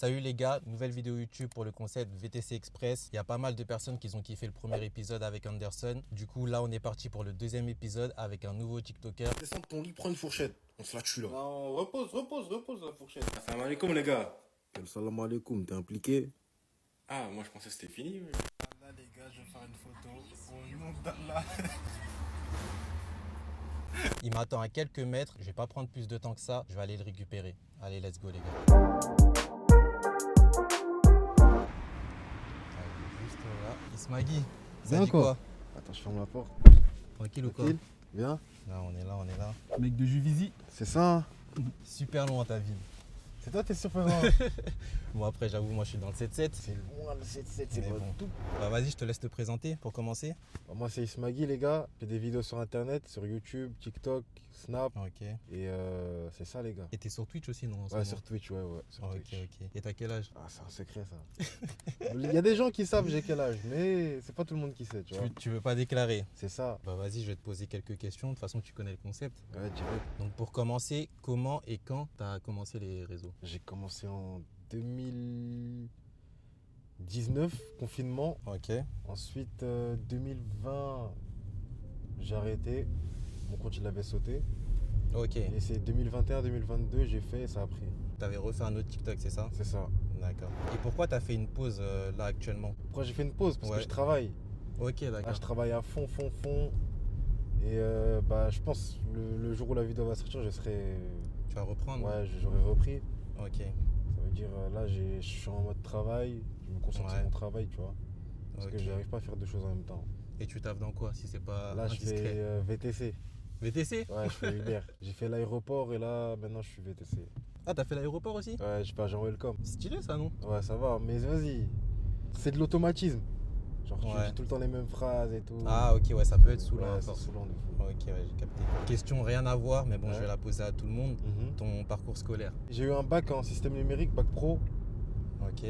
Salut les gars, nouvelle vidéo YouTube pour le concept VTC Express. Il y a pas mal de personnes qui ont kiffé le premier épisode avec Anderson. Du coup, là, on est parti pour le deuxième épisode avec un nouveau TikToker. Descends de ton lit, prends une fourchette. On se la tue là. Non, repose la fourchette. Salam alaikum les gars. Salam alaikum, t'es impliqué? Ah, moi je pensais que c'était fini. Là les gars, je vais faire une photo. Au nom d'Allah. Il m'attend à quelques mètres. Je vais pas prendre plus de temps que ça. Je vais aller le récupérer. Allez, let's go les gars. Juste là. Ismagui, ça Viens dit quoi quoi? Attends, je ferme la porte. Tranquille ou quoi? Tranquille. Viens. Là, on est là, on est là. Mec de Juvisy. C'est ça, hein? Super loin ta ville. C'est toi, t'es sûr, frérot? Bon, après, j'avoue, moi je suis dans le 7-7. C'est loin le 7-7, c'est Mais pas bon. tout. Bah, vas-y, je te laisse te présenter pour commencer. Bah, moi, c'est Ismagui, les gars. Je fais des vidéos sur internet, sur YouTube, TikTok, Snap. Ok. Et c'est ça, les gars. Et t'es sur Twitch aussi, non? en ce Ouais, moment sur Twitch, ouais. Sur Ok, Twitch. ok. Et t'as quel âge? Ah, c'est un secret, ça. Il y a des gens qui savent j'ai quel âge, mais c'est pas tout le monde qui sait, tu vois. Tu veux pas déclarer? C'est ça. Bah vas-y, je vais te poser quelques questions. De toute façon, tu connais le concept. Ouais, direct. Donc pour commencer, comment et quand t'as commencé les réseaux? J'ai commencé en 2019, confinement. Ok. Ensuite, 2020, j'ai arrêté. Mon compte, il avait sauté. Ok. Et c'est 2021-2022, j'ai fait et ça a pris. T'avais refait un autre TikTok, c'est ça? C'est ça. D'accord. Et pourquoi t'as fait une pause là actuellement? Pourquoi j'ai fait une pause? Parce Ouais. que je travaille. Ok, Là, d'accord. je travaille à fond. Et bah, je pense le jour où la vidéo va sortir, je serai. Tu vas reprendre? Ouais, j'aurai repris. Ok. Ça veut dire, là, je suis en mode travail. Je me concentre Ouais. sur mon travail, tu vois. Parce Ok. que j'arrive pas à faire deux choses en même temps. Et tu taffes dans quoi si c'est pas Là, je indiscret? fais VTC. VTC? Ouais, je fais Uber. J'ai fait l'aéroport et là, maintenant, je suis VTC. Ah, t'as fait l'aéroport aussi? Ouais, j'ai pas Jean Welcome. Stylé ça, non? Ouais, ça va, mais vas-y. C'est de l'automatisme. Genre, Ouais. tu dis tout le temps les mêmes phrases et tout. Ah, ok, ouais, ça peut être saoulant. Ouais, à c'est force. saoulant de fou. Ok, ouais, j'ai capté. Question rien à voir, mais bon, je Ouais. vais la poser à tout le monde. Mhm. Ton parcours scolaire. J'ai eu un bac en système numérique, bac pro. Ok.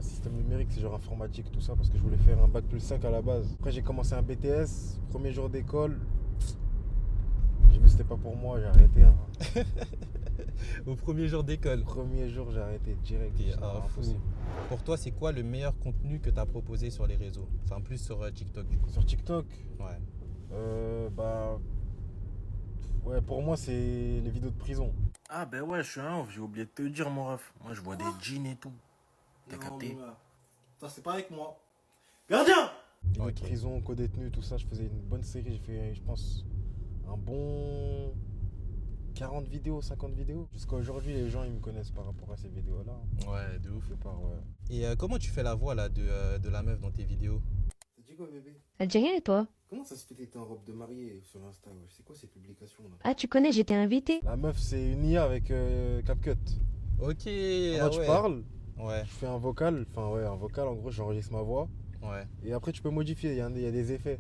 Système numérique, c'est genre informatique, tout ça, parce que je voulais faire un bac plus 5 à la base. Après, j'ai commencé un BTS, premier jour d'école. J'ai vu que c'était pas pour moi, j'ai arrêté. Hein. Au premier jour d'école. Premier jour, j'ai arrêté direct. T'es C'est un fou. impossible. Pour toi, c'est quoi le meilleur contenu que tu as proposé sur les réseaux? Enfin, plus sur TikTok du coup. Sur TikTok, Ouais. bah. Ouais, pour moi, c'est les vidéos de prison. Ah, ben ouais, je suis un ouf, j'ai oublié de te le dire, mon ref. Moi je vois des jeans et tout. T'as capté? Ça, c'est pas avec moi. Gardien! Vidéos Ok. de prison, co-détenu, tout ça, je faisais une bonne série. J'ai fait, je pense, un bon 40 vidéos, 50 vidéos. Jusqu'à aujourd'hui, les gens, ils me connaissent par rapport à ces vidéos-là. Ouais, de ouf. Je pars, ouais. Et comment tu fais la voix là de la meuf dans tes vidéos? Ça dit quoi, bébé? Elle dit rien et toi? Comment ça se fait que t'étais en robe de mariée sur Insta? C'est quoi ces publications-là? Ah, tu connais, j'étais invitée. La meuf, c'est une IA avec CapCut. Ok. Moi, Ah tu ouais. parles, Ouais, je fais un vocal, en gros, j'enregistre ma voix. ouais. Et après, tu peux modifier, il y a des effets.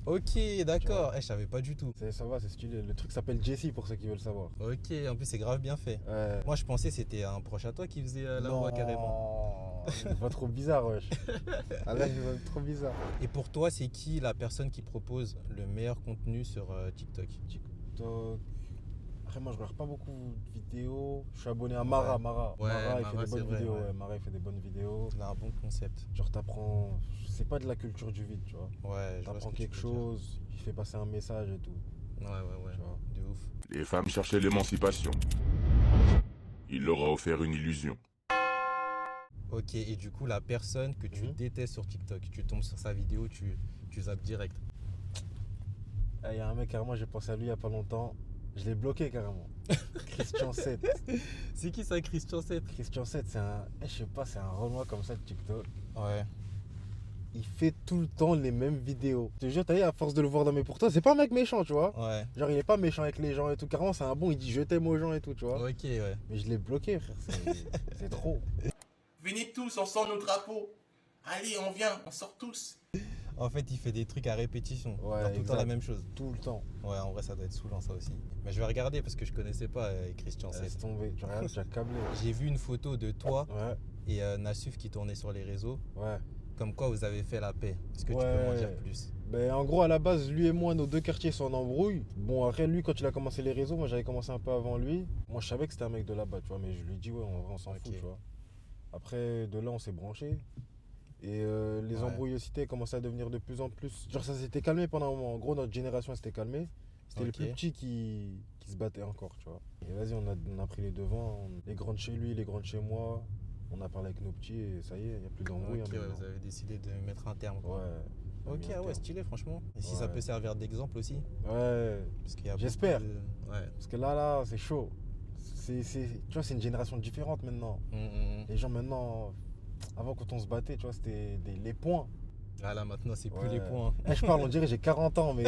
Ok, d'accord. Je savais pas du tout. Ça va, c'est stylé. Le truc s'appelle Jessie pour ceux qui veulent savoir. Ok, en plus c'est grave bien fait. Ouais. Moi je pensais que c'était un proche à toi qui faisait la voix carrément. C'est pas trop bizarre, wesh. Ah là, c'est trop bizarre. Et pour toi, c'est qui la personne qui propose le meilleur contenu sur TikTok? TikTok. Après, moi, je regarde pas beaucoup de vidéos. Je suis abonné à Mara. Ouais. Mara, Ouais, il fait Mara, des c'est bonnes vrai, vidéos. ouais. Ouais, Mara, il fait des bonnes vidéos. Il a un bon concept. Genre, t'apprends. C'est pas de la culture du vide, tu vois. Ouais, je vois ce T'apprends que tu quelque veux dire. chose, il fait passer un message et tout. Ouais, Tu vois. de ouf. Les femmes cherchaient l'émancipation. Il leur a offert une illusion. Ok, et du coup, la personne que tu Mhm. détestes sur TikTok, tu tombes sur sa vidéo, tu zappes direct. Il y a un mec, carrément, j'ai pensé à lui il y a pas longtemps. Je l'ai bloqué carrément. Christian 7. C'est qui ça, Christian 7? Christian 7, c'est un. Je sais pas, c'est un Renoir comme ça de TikTok. Ouais. Il fait tout le temps les mêmes vidéos. Je te jure, t'as vu, à force de le voir dans mes pourtours, c'est pas un mec méchant, tu vois. Ouais. Genre, il est pas méchant avec les gens et tout. Carrément, c'est un bon, il dit je t'aime aux gens et tout, tu vois. Ok, ouais. Mais je l'ai bloqué, frère. C'est trop. Venez tous, on sort nos drapeaux. Allez, on vient, on sort tous. En fait, il fait des trucs à répétition. Ouais, Genre tout le temps la exact. même chose. Tout le temps. Ouais, en vrai, ça doit être saoulant ça aussi. Mais je vais regarder parce que je connaissais pas Christian 7. Laisse tomber. Tu regardes, tu as câblé. J'ai vu une photo de toi Ouais, et Nassuf qui tournait sur les réseaux. ouais. Comme quoi vous avez fait la paix. Est-ce que tu peux Ouais. m'en dire plus? Ben, en gros, à la base, lui et moi, nos deux quartiers sont en embrouille. Bon, après, lui, quand il a commencé les réseaux, moi, j'avais commencé un peu avant lui. Moi, je savais que c'était un mec de là-bas, tu vois, mais je lui dis, ouais, en vrai, on s'en Ok. fout, tu vois. Après, de là, on s'est branché. Et les Ouais. embrouilles de cité commençaient à devenir de plus en plus. Genre, ça s'était calmé pendant un moment. En gros, notre génération elle s'était calmée. C'était les Ok. plus petits qui se battaient encore, tu vois. Et vas-y, on a pris les devants. Les grands de chez lui, les grands de chez moi. On a parlé avec nos petits et ça y est, il n'y a plus d'embrouilles. Ok, hein, ouais, maintenant. vous avez décidé de mettre un terme. Quoi. Ouais. on a Ok, mis un ah ouais, terme. stylé, franchement. Et si ça Ouais. peut servir d'exemple aussi. Ouais. Parce qu'il y a J'espère. beaucoup de- Ouais. Parce que là, c'est chaud. Tu vois, c'est une génération différente maintenant. Les gens maintenant, avant quand on se battait, tu vois, c'était les points. Ah là, maintenant, c'est plus Ouais. les points. Je parle, on dirait j'ai 40 ans, mais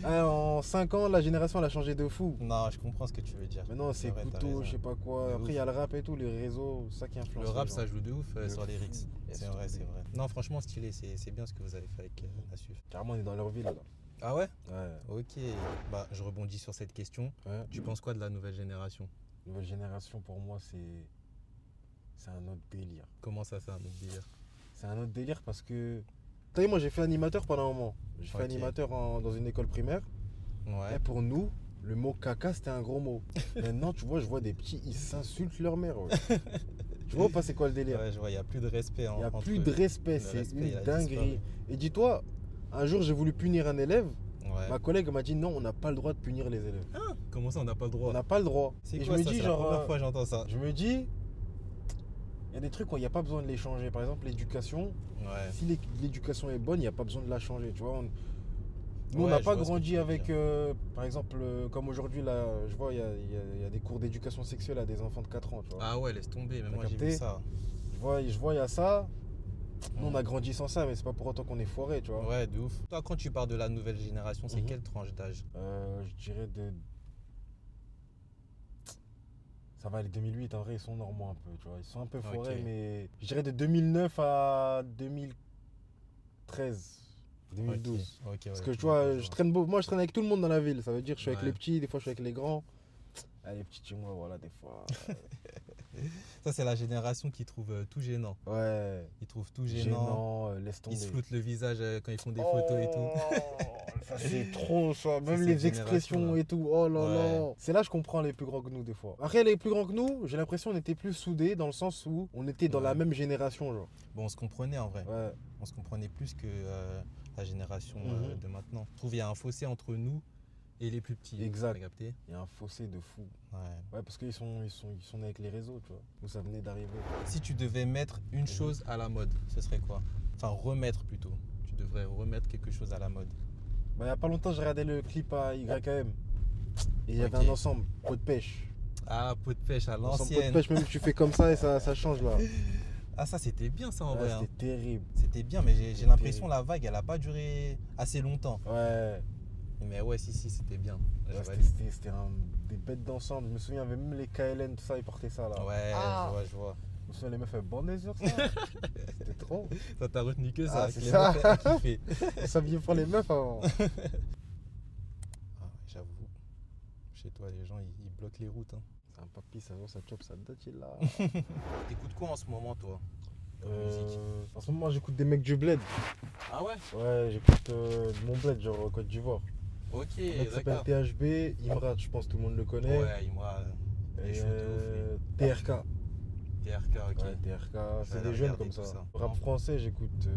en 5 ans, la génération elle a changé de fou. Non, je comprends ce que tu veux dire. Maintenant, c'est vrai, t'as couteau, raison. je sais pas De quoi. Après, ouf. il y a le rap et tout, les réseaux, ça qui influence. Le rap, les gens. ça joue de ouf De sur les fou. Rix. Laisse C'est vrai, tomber. c'est vrai. Non, franchement, stylé, c'est bien ce que vous avez fait avec Nassuf. Carrément, on est dans leur ville là. Ah ouais? Ouais. Ok. Bah, je rebondis sur cette question. Ouais. Tu penses quoi de la nouvelle génération? Nouvelle génération, pour moi, c'est un autre délire. Comment ça, c'est un autre délire? C'est un autre délire parce que. Tu sais, moi, j'ai fait animateur pendant un moment. J'ai fait Ok. animateur dans une école primaire. Ouais. Et pour nous, le mot caca, c'était un gros mot. Maintenant, tu vois, je vois des petits, ils s'insultent leur mère. Ouais. Tu vois pas c'est quoi le délire? Ouais, je vois, il n'y a plus de respect. Il n'y a entre plus eux. de respect, Le c'est respect, il une a dinguerie. disparu. Et dis-toi, un jour j'ai voulu punir un élève, Ouais. ma collègue m'a dit non, on n'a pas le droit de punir les élèves. Comment ça, on n'a pas le droit? On n'a pas le droit. C'est Et quoi je me ça? dis C'est genre, la première fois que j'entends ça. je me dis, il y a des trucs où il n'y a pas besoin de les changer. Par exemple, l'éducation, Ouais. si l'éducation est bonne, il n'y a pas besoin de la changer. Tu vois, nous, on Ouais, n'a je pas vois ce que grandi tu veux avec, dire. par exemple, comme aujourd'hui, là, je vois, il y a des cours d'éducation sexuelle à des enfants de 4 ans. Tu vois. Ah ouais, laisse tomber, mais T'as moi j'ai capté? vu ça. Je vois, il y a ça. Nous, on a grandi sans ça, mais c'est pas pour autant qu'on est foiré, tu vois. Ouais, de ouf. Toi, quand tu parles de la nouvelle génération, c'est Mhm. quelle tranche d'âge? Je dirais de. Ça va, les 2008, en vrai, ils sont normaux un peu, tu vois. Ils sont un peu foirés, Ok. mais je dirais de 2009 à 2013, 2012. Ok, ouais, Parce que tu je vois, je traîne moi, je traîne avec tout le monde dans la ville. Ça veut dire que je suis avec Ouais. les petits, des fois je suis avec les grands. Ah, les petits chez moi, voilà, des fois. Ça, c'est la génération qui trouve tout gênant. Ouais. Ils trouvent tout gênant. Gênant, laisse tomber. Ils se floutent le visage quand ils font des photos et tout. Ça c'est trop ça, même C'est les cette expressions génération-là. et tout. Oh là là. Ouais. C'est là que je comprends les plus grands que nous des fois. Après les plus grands que nous, j'ai l'impression qu'on était plus soudés dans le sens où on était dans Ouais. la même génération genre. Bon, on se comprenait en vrai. Ouais. On se comprenait plus que la génération Mhm. de maintenant. Je trouve qu'il y a un fossé entre nous et les plus petits. Exact. T'as capté? Il y a un fossé de fou. Ouais. Ouais, parce qu'ils sont nés avec les réseaux, tu vois. Nous ça venait d'arriver. Si tu devais mettre une chose à la mode, ce serait quoi? Enfin, remettre plutôt. Tu devrais remettre quelque chose à la mode. Bah, il y a pas longtemps, j'ai regardé le clip à YKM. Et il y avait Ok. un ensemble, pot de pêche. Ah, pot de pêche à Ensemble pot de l'ancienne. pêche, même que tu fais comme ça et ça change là. Ah, ça, c'était bien ça en Ouais, vrai. hein. c'était terrible. C'était bien, mais j'ai l'impression la vague, elle a pas duré assez longtemps. Ouais. Mais ouais, si, c'était bien. Je Ouais, valide. c'était des bêtes d'ensemble. Je me souviens, il y avait même les KLN, tout ça, ils portaient ça là. Ouais, Ah. je vois. Je me souviens, les meufs, elles bandaient sur ça. C'était trop. Ça t'a retenu que ça, Ah, que c'est les ça. meufs, elles kiffaient. On s'habillait pour les meufs avant. Ah ouais, j'avoue. Chez toi, les gens, ils bloquent les routes. Hein. C'est un papy, ça va, ça chope, ça date, il là. T'écoutes quoi en ce moment, toi? Comme musique. En ce moment, j'écoute des mecs du bled. Ah ouais? Ouais, j'écoute de mon bled, genre Côte d'Ivoire. Ok, Le mec s'appelle d'accord. THB, Imrat, je pense que tout le monde le connaît. Ouais, moi, il est Et chaud de ouf, TRK. lui. TRK, ok. Ouais, TRK, c'est vais des aller jeunes regarder comme tout ça. ça. Rap français, j'écoute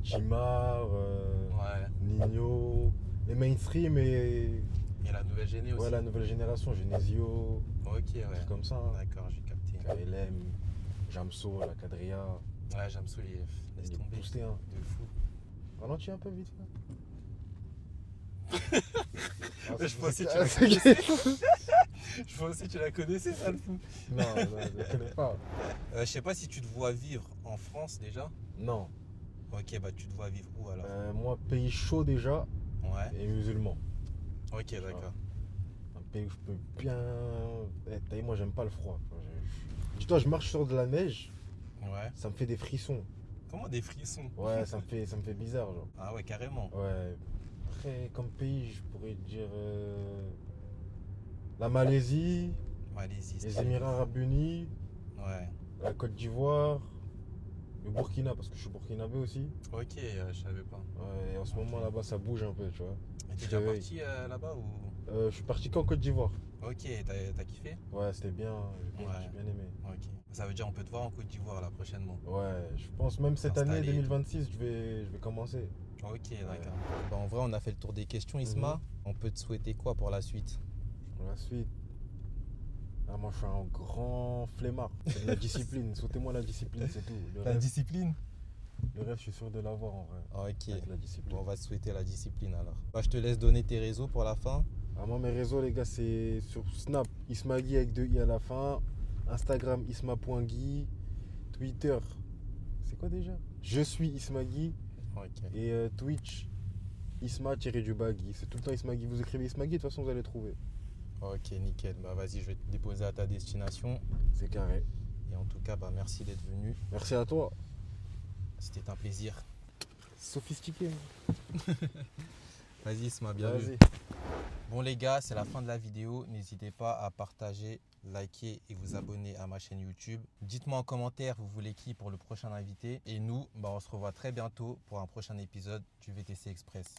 Jimar, Ouais. Nino, les mainstream et Il y a la nouvelle géné aussi. ouais, la nouvelle génération, Genesio, Ok, des ouais. trucs comme ça. Hein. D'accord, j'ai capté. KLM, Jamso, la Cadria. Ouais, j'aime ça, laisse Il est tomber. boosté, hein. De fou. Ralentis un peu vite fait. Mais je pensais que tu Ah, la c'est- Je pensais que tu la connaissais, ça le fou. Non, je ne connais pas. Je sais pas si tu te vois vivre en France déjà. Non. Ok, bah tu te vois vivre où alors? Moi, pays chaud déjà Ouais. et musulman. Ok, d'accord. Un pays où je peux bien. T'as vu, moi, j'aime pas le froid. Dis-toi, je marche sur de la neige, Ouais. ça me fait des frissons. Comment des frissons? Ouais, ça me fait bizarre, genre. Ah ouais, carrément. Ouais. Après, comme pays, je pourrais dire la Malaisie, Malaisie. les stylé. Émirats Arabes Unis, Ouais. la Côte d'Ivoire, le Burkina, parce que je suis burkinabé aussi. Ok, je savais pas. Ouais, et en ce moment là-bas, ça bouge un peu, tu vois. Et t'es Je déjà réveille. parti là-bas ou? Je suis parti qu'en Côte d'Ivoire. Ok, t'as kiffé? Ouais, c'était bien, j'ai Ouais. bien aimé. Ok. Ça veut dire on peut te voir en Côte d'Ivoire là prochainement. Ouais, je pense même cette année S'installer et tout. 2026, je vais commencer. Ok, d'accord. Bah, en vrai, on a fait le tour des questions, Isma. Mhm. On peut te souhaiter quoi pour la suite? Pour la suite, ah, moi je suis un grand flemmard. C'est de la discipline, sautez-moi la discipline, c'est tout. Discipline? Le rêve, je suis sûr de l'avoir en vrai. Ok. Avec la discipline. Bon, on va te souhaiter la discipline alors. Bah, je te laisse donner tes réseaux pour la fin. Ah, moi, mes réseaux, les gars, c'est sur Snap, Ismagui avec 2 i à la fin. Instagram, isma.gui. Twitter, c'est quoi déjà? Je suis Ismagui. Ok. Et Twitch, Isma-Gui. C'est tout le temps Ismagui. Vous écrivez Ismagui, de toute façon, vous allez trouver. Ok, nickel. Bah vas-y, je vais te déposer à ta destination. C'est carré. Et en tout cas, bah merci d'être venu. Merci à toi. C'était un plaisir. Sophistiqué. Vas-y, Isma, bien vu. Vas-y. Bon les gars, c'est la fin de la vidéo. N'hésitez pas à partager, liker et vous abonner à ma chaîne YouTube. Dites-moi en commentaire, vous voulez qui pour le prochain invité. Et nous, bah, on se revoit très bientôt pour un prochain épisode du VTC Express.